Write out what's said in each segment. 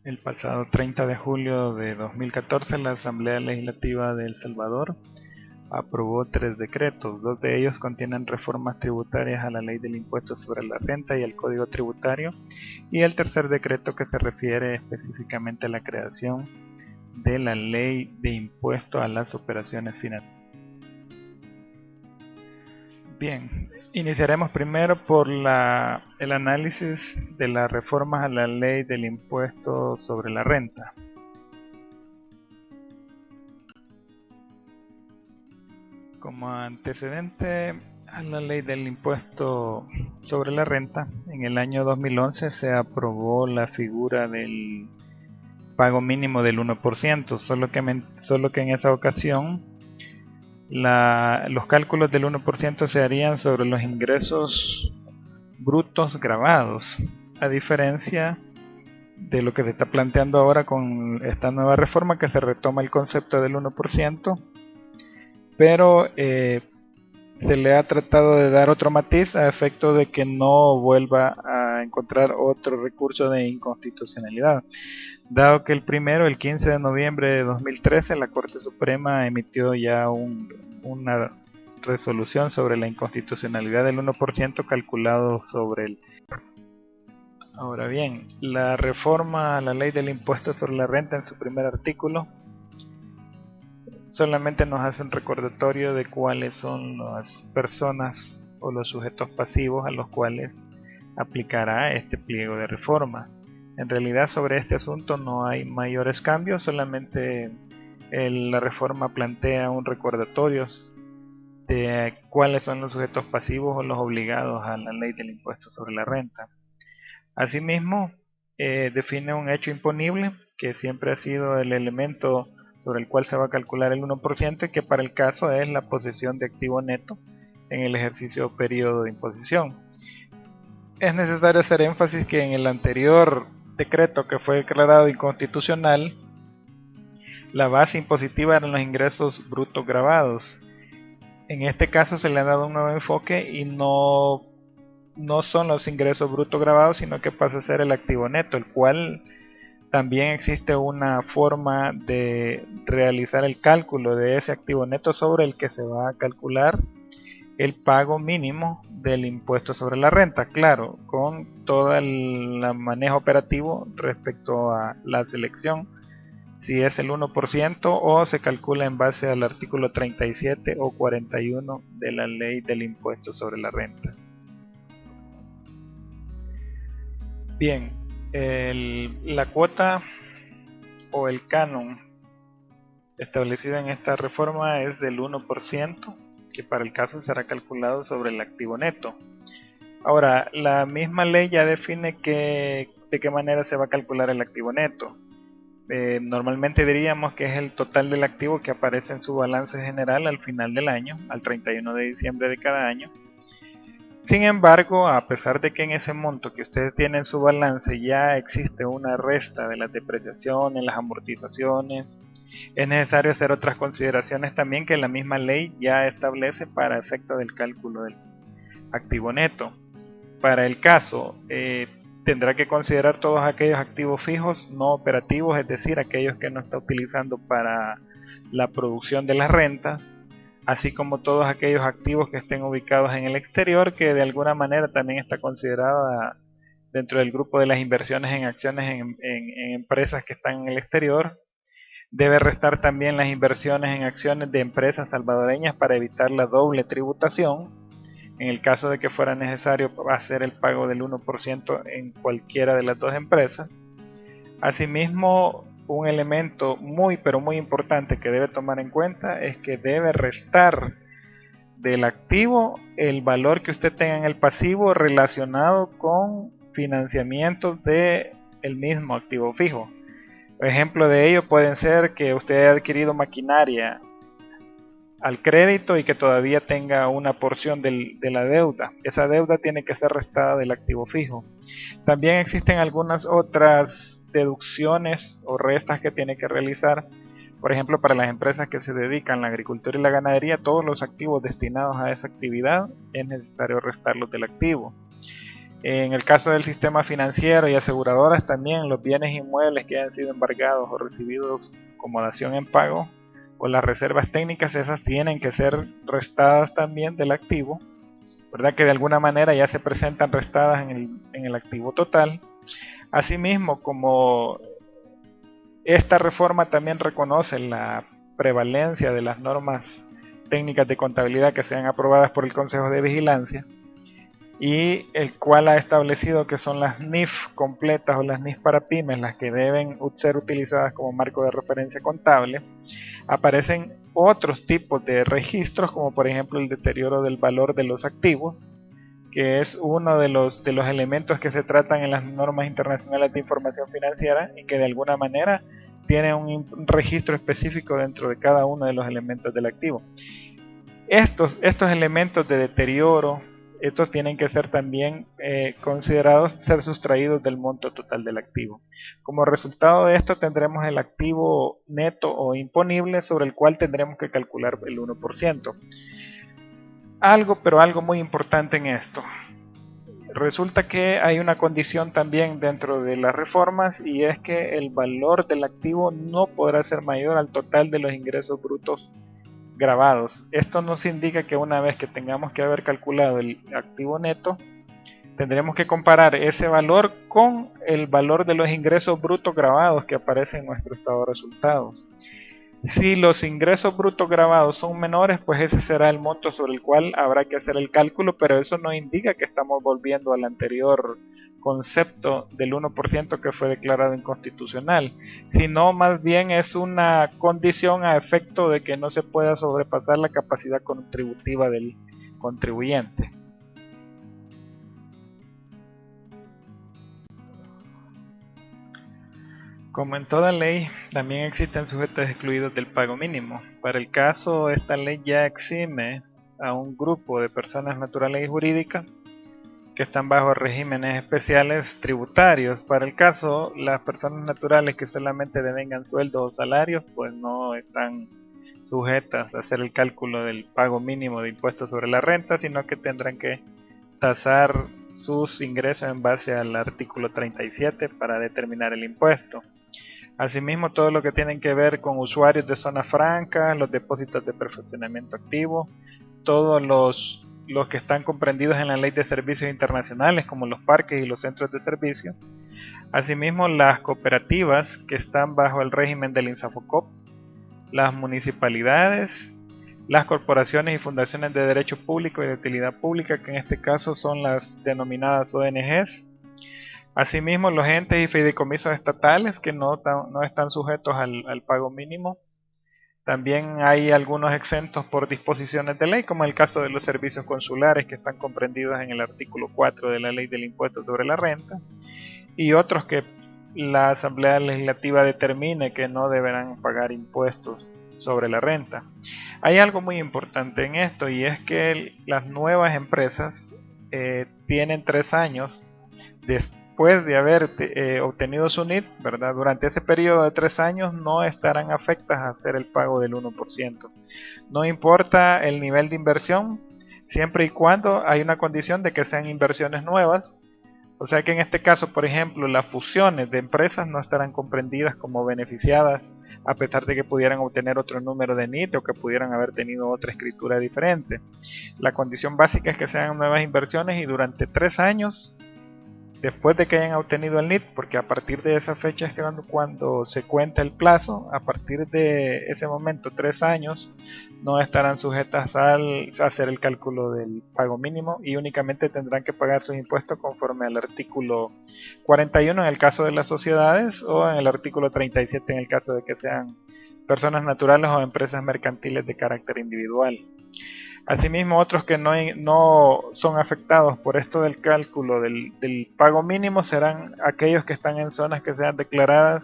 El pasado 30 de julio de 2014, la Asamblea Legislativa de El Salvador aprobó 3 decretos. 2 de ellos contienen reformas tributarias a la Ley del Impuesto sobre la Renta y al Código Tributario, y el tercer decreto que se refiere específicamente a la creación de la Ley de Impuesto a las Operaciones Financieras. Bien, iniciaremos primero por el análisis de las reformas a la Ley del Impuesto sobre la Renta. Como antecedente a la Ley del Impuesto sobre la Renta, en el año 2011 se aprobó la figura del pago mínimo del 1%, solo que en esa ocasión los cálculos del 1% se harían sobre los ingresos brutos grabados, a diferencia de lo que se está planteando ahora con esta nueva reforma, que se retoma el concepto del 1%, pero se le ha tratado de dar otro matiz a efecto de que no vuelva a encontrar otro recurso de inconstitucionalidad, dado que el 15 de noviembre de 2013, la Corte Suprema emitió ya una resolución sobre la inconstitucionalidad del 1% calculado sobre el. Ahora bien, la reforma a la Ley del Impuesto sobre la Renta, en su primer artículo, solamente nos hace un recordatorio de cuáles son las personas o los sujetos pasivos a los cuales aplicará este pliego de reforma. En realidad, sobre este asunto no hay mayores cambios, solamente la reforma plantea un recordatorio de cuáles son los sujetos pasivos o los obligados a la Ley del Impuesto sobre la Renta. Asimismo, define un hecho imponible, que siempre ha sido el elemento sobre el cual se va a calcular el 1%, y que para el caso es la posesión de activo neto en el ejercicio periodo de imposición. Es necesario hacer énfasis que en el anterior decreto, que fue declarado inconstitucional, la base impositiva eran los ingresos brutos grabados. En este caso se le ha dado un nuevo enfoque y no son los ingresos brutos grabados, sino que pasa a ser el activo neto, el cual también existe una forma de realizar el cálculo de ese activo neto sobre el que se va a calcular el pago mínimo del impuesto sobre la renta, claro, con todo el manejo operativo respecto a la selección, si es el 1% o se calcula en base al artículo 37 o 41 de la Ley del Impuesto sobre la Renta. Bien, la cuota o el canon establecido en esta reforma es del 1%, que para el caso será calculado sobre el activo neto. Ahora, la misma ley ya define de qué manera se va a calcular el activo neto. Normalmente diríamos que es el total del activo que aparece en su balance general al final del año, al 31 de diciembre de cada año. Sin embargo, a pesar de que en ese monto que ustedes tienen en su balance ya existe una resta de las depreciaciones, las amortizaciones, es necesario hacer otras consideraciones también que la misma ley ya establece para efecto del cálculo del activo neto. Para el caso, tendrá que considerar todos aquellos activos fijos no operativos, es decir, aquellos que no está utilizando para la producción de las rentas, así como todos aquellos activos que estén ubicados en el exterior, que de alguna manera también está considerada dentro del grupo de las inversiones en acciones en empresas que están en el exterior. Debe restar también las inversiones en acciones de empresas salvadoreñas para evitar la doble tributación, en el caso de que fuera necesario hacer el pago del 1% en cualquiera de las dos empresas. Asimismo, un elemento muy pero muy importante que debe tomar en cuenta es que debe restar del activo el valor que usted tenga en el pasivo relacionado con financiamientos de el mismo activo fijo. Ejemplo de ello pueden ser que usted haya adquirido maquinaria al crédito y que todavía tenga una porción de la deuda. Esa deuda tiene que ser restada del activo fijo. También existen algunas otras deducciones o restas que tiene que realizar. Por ejemplo, para las empresas que se dedican a la agricultura y la ganadería, todos los activos destinados a esa actividad es necesario restarlos del activo. En el caso del sistema financiero y aseguradoras también, los bienes inmuebles que hayan sido embargados o recibidos como dación en pago o las reservas técnicas, esas tienen que ser restadas también del activo, ¿verdad? Que de alguna manera ya se presentan restadas en el activo total. Asimismo, como esta reforma también reconoce la prevalencia de las normas técnicas de contabilidad que sean aprobadas por el Consejo de Vigilancia, y el cual ha establecido que son las NIF completas o las NIF para pymes las que deben ser utilizadas como marco de referencia contable, aparecen otros tipos de registros, como por ejemplo el deterioro del valor de los activos, que es uno de los elementos que se tratan en las normas internacionales de información financiera y que de alguna manera tiene un registro específico dentro de cada uno de los elementos del activo. Estos elementos de deterioro, estos tienen que ser también considerados ser sustraídos del monto total del activo. Como resultado de esto tendremos el activo neto o imponible sobre el cual tendremos que calcular el 1%. Algo muy importante en esto. Resulta que hay una condición también dentro de las reformas, y es que el valor del activo no podrá ser mayor al total de los ingresos brutos grabados. Esto nos indica que una vez que tengamos que haber calculado el activo neto, tendremos que comparar ese valor con el valor de los ingresos brutos grabados que aparecen en nuestro estado de resultados. Si los ingresos brutos grabados son menores, pues ese será el monto sobre el cual habrá que hacer el cálculo, pero eso no indica que estamos volviendo al anterior concepto del 1% que fue declarado inconstitucional, sino más bien es una condición a efecto de que no se pueda sobrepasar la capacidad contributiva del contribuyente. Como en toda ley, también existen sujetos excluidos del pago mínimo. Para el caso, esta ley ya exime a un grupo de personas naturales y jurídicas que están bajo regímenes especiales tributarios. Para el caso, las personas naturales que solamente devengan sueldos o salarios, pues no están sujetas a hacer el cálculo del pago mínimo de impuestos sobre la renta, sino que tendrán que tasar sus ingresos en base al artículo 37 para determinar el impuesto. Asimismo, todo lo que tienen que ver con usuarios de zona franca, los depósitos de perfeccionamiento activo, todos los que están comprendidos en la ley de servicios internacionales, como los parques y los centros de servicio. Asimismo, las cooperativas que están bajo el régimen del INSAFOCOP, las municipalidades, las corporaciones y fundaciones de derecho público y de utilidad pública, que en este caso son las denominadas ONGs. Asimismo, los entes y fideicomisos estatales que no están sujetos al pago mínimo. También hay algunos exentos por disposiciones de ley, como el caso de los servicios consulares que están comprendidos en el artículo 4 de la Ley del Impuesto sobre la Renta, y otros que la Asamblea Legislativa determine que no deberán pagar impuestos sobre la renta. Hay algo muy importante en esto, y es que las nuevas empresas tienen 3 años después de haber obtenido su NIT, ¿verdad? Durante ese periodo de 3 años no estarán afectas a hacer el pago del 1%. No importa el nivel de inversión, siempre y cuando hay una condición de que sean inversiones nuevas. O sea que en este caso, por ejemplo, las fusiones de empresas no estarán comprendidas como beneficiadas, a pesar de que pudieran obtener otro número de NIT o que pudieran haber tenido otra escritura diferente. La condición básica es que sean nuevas inversiones y durante 3 años después de que hayan obtenido el NIT, porque a partir de esa fecha es cuando se cuenta el plazo. A partir de ese momento, 3 años, no estarán sujetas a hacer el cálculo del pago mínimo y únicamente tendrán que pagar sus impuestos conforme al artículo 41 en el caso de las sociedades, o en el artículo 37 en el caso de que sean personas naturales o empresas mercantiles de carácter individual. Asimismo, otros que no son afectados por esto del cálculo del pago mínimo serán aquellos que están en zonas que sean declaradas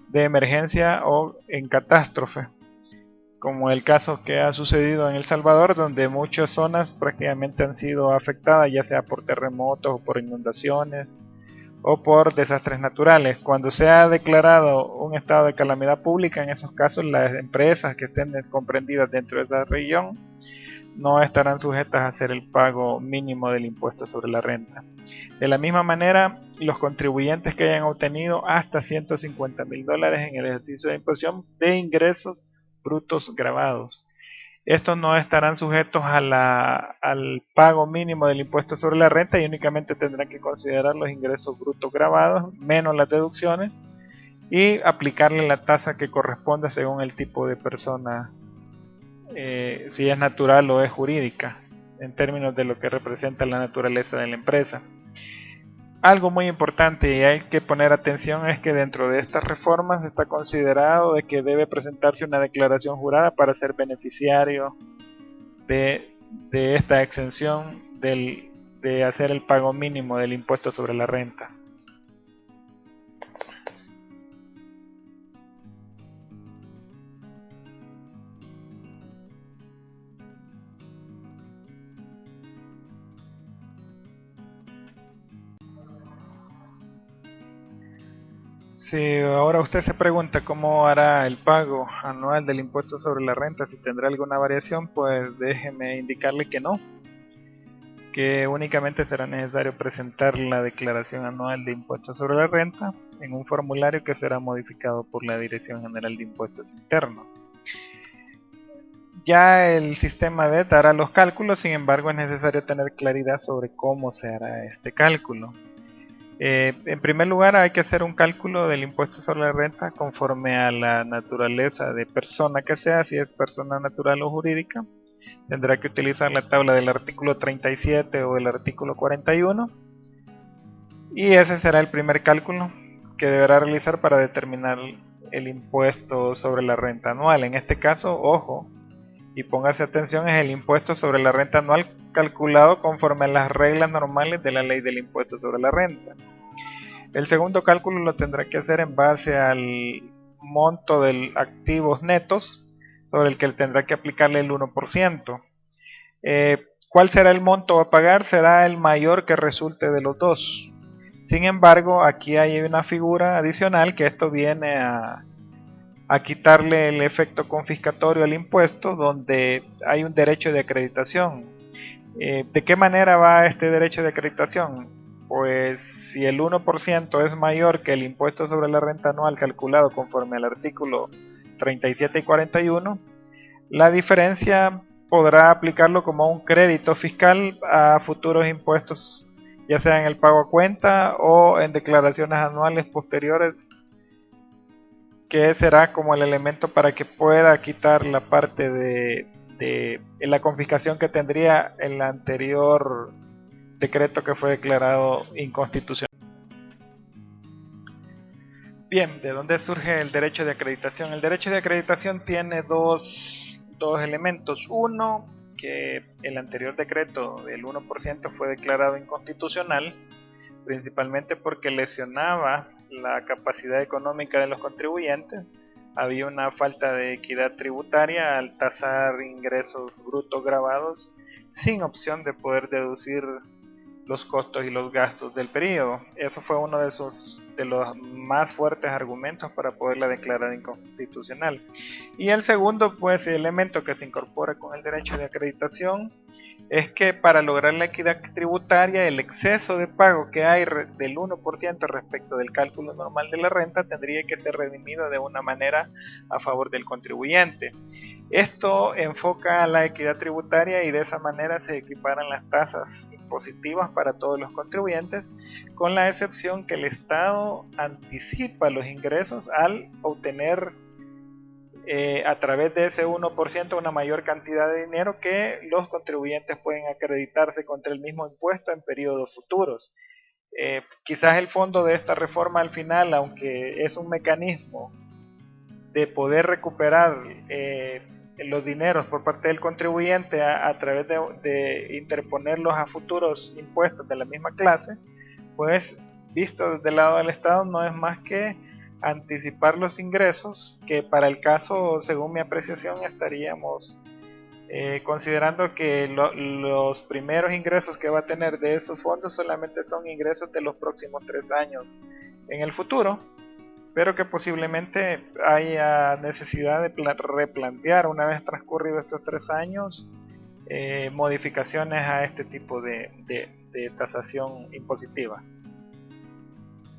de emergencia o en catástrofe, como el caso que ha sucedido en El Salvador, donde muchas zonas prácticamente han sido afectadas, ya sea por terremotos o por inundaciones o por desastres naturales. Cuando se ha declarado un estado de calamidad pública, en esos casos las empresas que estén comprendidas dentro de esa región no estarán sujetas a hacer el pago mínimo del impuesto sobre la renta. De la misma manera, los contribuyentes que hayan obtenido hasta $150,000 en el ejercicio de imposición de ingresos brutos grabados, estos no estarán sujetos al pago mínimo del impuesto sobre la renta y únicamente tendrán que considerar los ingresos brutos grabados menos las deducciones y aplicarle la tasa que corresponde según el tipo de persona, si es natural o es jurídica, en términos de lo que representa la naturaleza de la empresa. Algo muy importante y hay que poner atención es que dentro de estas reformas está considerado de que debe presentarse una declaración jurada para ser beneficiario de esta exención de hacer el pago mínimo del impuesto sobre la renta. Si ahora usted se pregunta cómo hará el pago anual del impuesto sobre la renta, si tendrá alguna variación, pues déjeme indicarle que no, que únicamente será necesario presentar la declaración anual de impuestos sobre la renta en un formulario que será modificado por la Dirección General de Impuestos Internos. Ya el sistema DET hará los cálculos, sin embargo es necesario tener claridad sobre cómo se hará este cálculo. En primer lugar hay que hacer un cálculo del impuesto sobre la renta conforme a la naturaleza de persona que sea, si es persona natural o jurídica. Tendrá que utilizar la tabla del artículo 37 o del artículo 41 y ese será el primer cálculo que deberá realizar para determinar el impuesto sobre la renta anual. En este caso, ojo, y póngase atención, es el impuesto sobre la renta anual calculado conforme a las reglas normales de la ley del impuesto sobre la renta. El segundo cálculo lo tendrá que hacer en base al monto de activos netos sobre el que tendrá que aplicarle el 1%. ¿Cuál será el monto a pagar? Será el mayor que resulte de los dos. Sin embargo, aquí hay una figura adicional que esto viene a quitarle el efecto confiscatorio al impuesto, donde hay un derecho de acreditación. ¿De qué manera va este derecho de acreditación? Pues si el 1% es mayor que el impuesto sobre la renta anual calculado conforme al artículo 37 y 41, la diferencia podrá aplicarlo como un crédito fiscal a futuros impuestos, ya sea en el pago a cuenta o en declaraciones anuales posteriores, que será como el elemento para que pueda quitar la parte de la confiscación que tendría el anterior decreto que fue declarado inconstitucional. Bien, ¿de dónde surge el derecho de acreditación? El derecho de acreditación tiene dos elementos. Uno, que el anterior decreto del 1% fue declarado inconstitucional, principalmente porque lesionaba la capacidad económica de los contribuyentes. Había una falta de equidad tributaria al tasar ingresos brutos grabados sin opción de poder deducir los costos y los gastos del periodo. Eso fue uno de los más fuertes argumentos para poderla declarar inconstitucional. Y el segundo, pues, elemento que se incorpora con el derecho de acreditación es que para lograr la equidad tributaria, el exceso de pago que hay del 1% respecto del cálculo normal de la renta tendría que ser redimido de una manera a favor del contribuyente. Esto enfoca a la equidad tributaria y de esa manera se equiparan las tasas impositivas para todos los contribuyentes, con la excepción que el Estado anticipa los ingresos al obtener a través de ese 1% una mayor cantidad de dinero que los contribuyentes pueden acreditarse contra el mismo impuesto en periodos futuros. Quizás el fondo de esta reforma al final, aunque es un mecanismo de poder recuperar los dineros por parte del contribuyente a través de interponerlos a futuros impuestos de la misma clase, pues visto desde el lado del Estado no es más que anticipar los ingresos, que para el caso, según mi apreciación, estaríamos considerando que los primeros ingresos que va a tener de esos fondos solamente son ingresos de los próximos 3 años en el futuro, pero que posiblemente haya necesidad de replantear una vez transcurridos estos 3 años modificaciones a este tipo de tasación impositiva.